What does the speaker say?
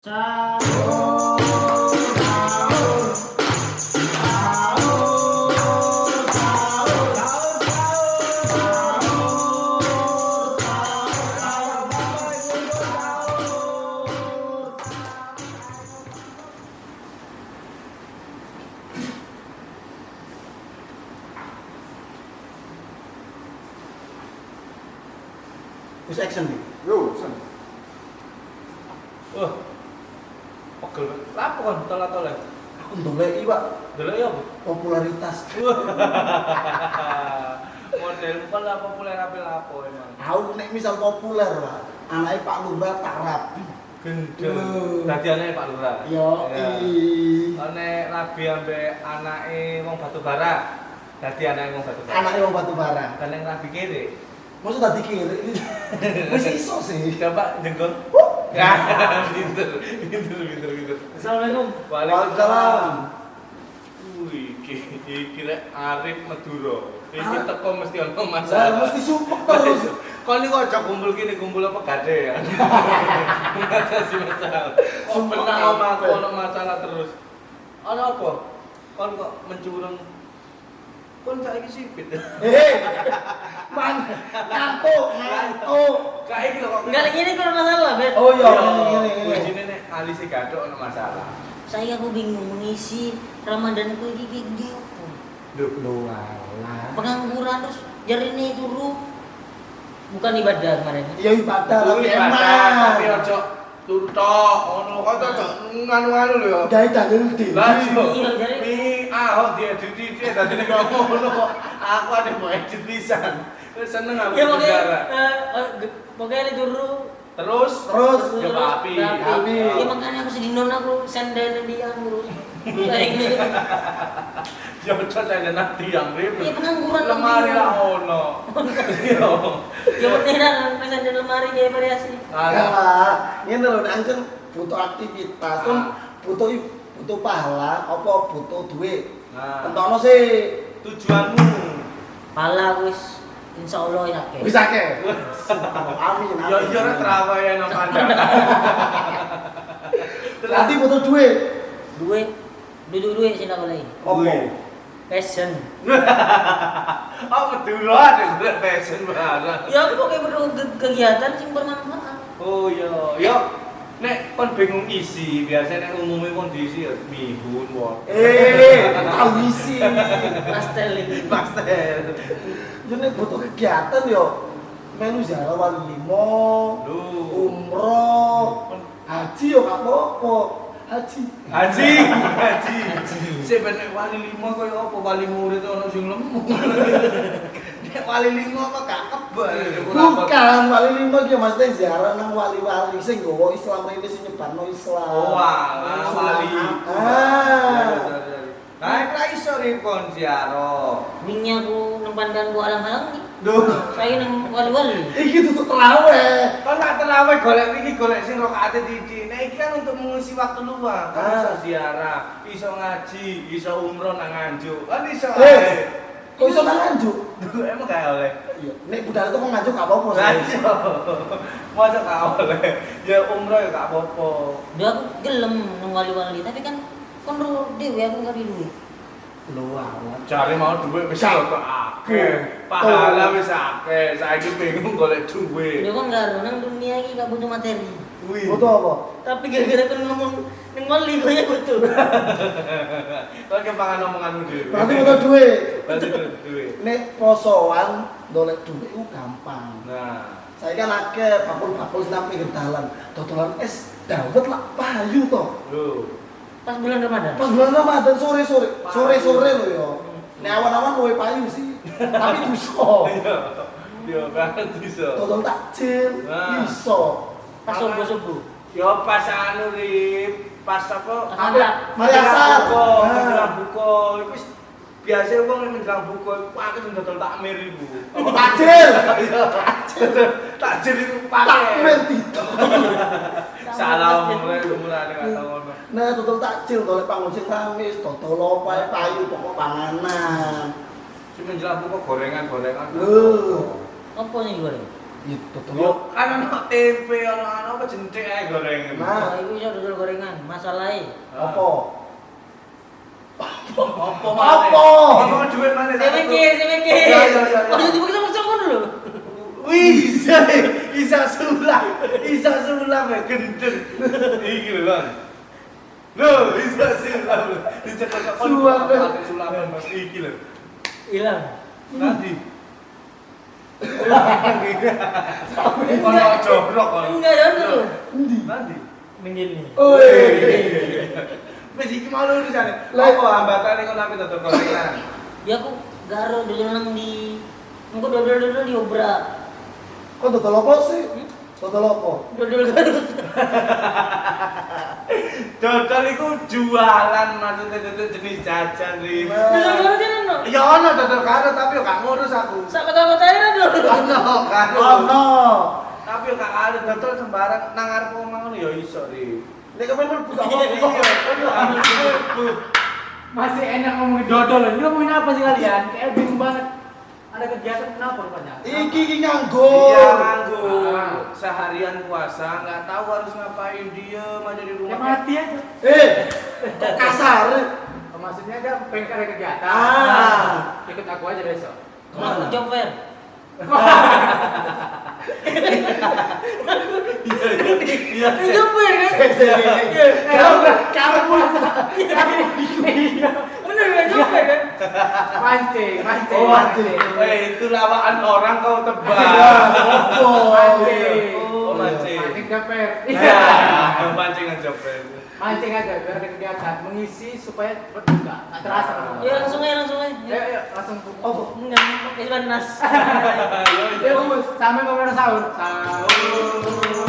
Sahur, sahur, sahur, sahur, Wis action nih. Yo, sen. Wah, pegel. Lapo kan tolak-tolak? Aku ndoleki, Pak, Delok ya apa? popularitas. Model pala populer apa lapo emang. Aku nek misal populer, Pak, anake Pak Lurah tarap. Gendeng. Dadi anake Pak Lurah. Yo, Nek rabi ambek anake wong Batubara. Dadi anake wong Batubara. anake wong Batubara. Dan yang rabi kiri. Masa tadi kiri. Wis iso sih. Coba jenggot. Ya, pinter. Assalamualaikum. Waalaikumsalam. Wih, kira Arif Madura. Iki teko mesti ono Lah masalah. mesti sumpek terus. Kon niku aja kumpul kene, kumpul apa gade ya. Ngatasi masalah. Oh, Sumpah benar kabeh. omahku ono masalah terus. Ono apa? Kon kok mencurang. Kon saiki sipit. Man, ngantuk. Kayak iki lho kok. Enggak gini kalau masalah, Bet. Oh iya, Wih, ngene. sini nek alise gadok ono masalah. Saya aku bingung mengisi Ramadanku iki iki apa? Lho alah. Pengangguran terus jarine turu bukan ibadah kemarin. Iya ibadah tapi Tapi emang. ojo turu tok, ngono kok ojo nganu-nganu lho ya. Gawe dalil dhewe. Lah Iya, jadi dia edit dadi nek ngono. Aku ada mau edit pisan. Seneng aku ya pokoknya negara. pokoknya ini turu Terus Ya, Papi. Papi. Ya makanya aku sedih non aku senden dia ngurus. Kayak gini. Ya ojo saya nanti yang ribet. Iya, pengangguran Lemari dong, lah ono. Iya. Ya beneran senden lemari kayak variasi. Ya lah, ngene lho nek anjen butuh aktivitas, kan butuh pahala apa butuh duit. Nah, Entokno sih. tujuanmu. Pala wis insyaallah ya ke. Wis akeh. Amin. Ya iya ora terawih nang pandangan. Nanti butuh duit. Duit sih nak boleh. Apa? Passion. Oh, medulan golek fashion barang. Ya aku pokoknya perlu kegiatan sing bermanfaat. Oh iya, yo nek kon bingung isi, biasanya nek umumnya kondisi ya mihun wae. Tahu isi. Pastel ini. Pastel. Yo nek butuh kegiatan yo melu ziarah wali limo, Lho. umroh, haji yo gak apa-apa. Haji. Haji. Sing nek wali limo koyo apa wali murid ono sing lemu. Nek wali limo apa gak kebal. Bukan wali limo ki maksudnya ziarah nang wali-wali sing nggawa Islam ini sing nyebarno Islam. Oh, alah wali. Nah, ora iso rikon ziarah. Mingnya aku nempankan ku alang-alang nih. Duh. Saya nang wali-wali. Iki tutup terawih. Kan nak terawih golek iki golek sing rakaate titik. Nah iki kan untuk mengisi waktu luang. Kan iso ziarah, iso ngaji, iso umroh nang Nganjuk. Kan iso ae. Kok iso nang nganjuk? Duh, emang gak oleh. Iya, nek budal itu kok nganjuk gak apa-apa Nah, sih. masa gak oleh. Ya umroh ya gak apa-apa. Dia aku gelem nang wali-wali tapi kan kon ro dhewe aku gak duit. Lho alat. Cari mau duit wis kok akeh. Pahala wis akeh. Saiki bingung golek duit. Dia kan gak nang dunia iki gak butuh materi. Wih. Butuh apa? Tapi gara-gara kon ngomong nang wali kok ya butuh. Kok kepangan omonganmu dhewe. Berarti butuh duit. Berarti butuh duit. Nek posoan dolek duit ku gampang. Nah, Saya kan akeh bakul-bakul sing nang pinggir dalan. Dodolan es dawet lah payu to. lho. Pas bulan Ramadan. Pas bulan Ramadan sore-sore lho yo. Nek awan-awan luwe payu sih. Tapi duso. Yo kan bisa. Dodol takjil Nah. iso. Pas subuh-subuh. Yo pas anu Rip, pas apa? Alhamdulillah. Mari asar. Buka, Nah. menjelang buka. Iku wis biasa wong nek menjelang buka iku akeh sing dodol takmir iku. Takjil. Takjil iku pakai. Takmir dito. Salah mulai kata ngono. Nah, dodol takjil dolek panggon sing ramis, dodol opae payu pokok panganan. Si menjelang buka gorengan-gorengan. Lho. Apa nih goreng? Itu Yo, telur. kan ono tempe, ono apa jentik ae goreng. Nah. Nah, itu bisa dodol gorengan, masalahnya. Apa? Apa Apa? Apa duit mana? Saya mikir. Iya, iya. Oh, tiba kita bersama dulu. Wih, isa sulap ya gendeng. Iki lho, Bang. Loh, isa sulap. Dicekak sulapan Mas iki lho. Hilang. Nanti. Ono jorok ono. Enggak ya dulu. Endi? Nanti. Begini. Oi. Wis iki mau lurus jane. Lah. Apa hambatane kok napi dodol gorengan? Ya aku garo dodol nang di engko dodol di obrak. Kok dodol apa sih? Dodol apa? Dodol Garut. Dodol iku jualan maksudnya dodol jenis jajan ri. Dodol Garut kan ono. Ya ono dodol karo tapi yo gak ngurus aku. Sak kota-kota ini dodol. Ono karo. Ono. Tapi yo gak ada dodol sembarang nang arep omah ngono yo iso ri. Nek kemen buka Iya, apa? Masih enak ngomongin dodol. Ini ngomongin apa sih kalian? Kayak bingung banget. Ada kegiatan kenapa rupanya? Iki nganggur. Iya nganggur. Ah. Seharian puasa nggak tahu harus ngapain diem aja di Ya rumah. mati aja. Kok kasar? Oh, maksudnya ada pengen ada kegiatan. Ah. Ikut aku aja besok. Kenapa job fair? Iya. Job fair kan? Kalau puasa. Bener kan job fair kan? Mancing. Oh, mancing. Itu lawaan orang kau tebak. Mancing. Oh, mancing. Mancing dapet. Iya, mancing aja friend. Mancing aja biar ada kegiatan mengisi supaya berbuka. Nggak terasa. Ya langsung aja. Ayo, langsung. Oh, Enggak, pakai panas. Ya, sampai ngomong sahur. Sahur.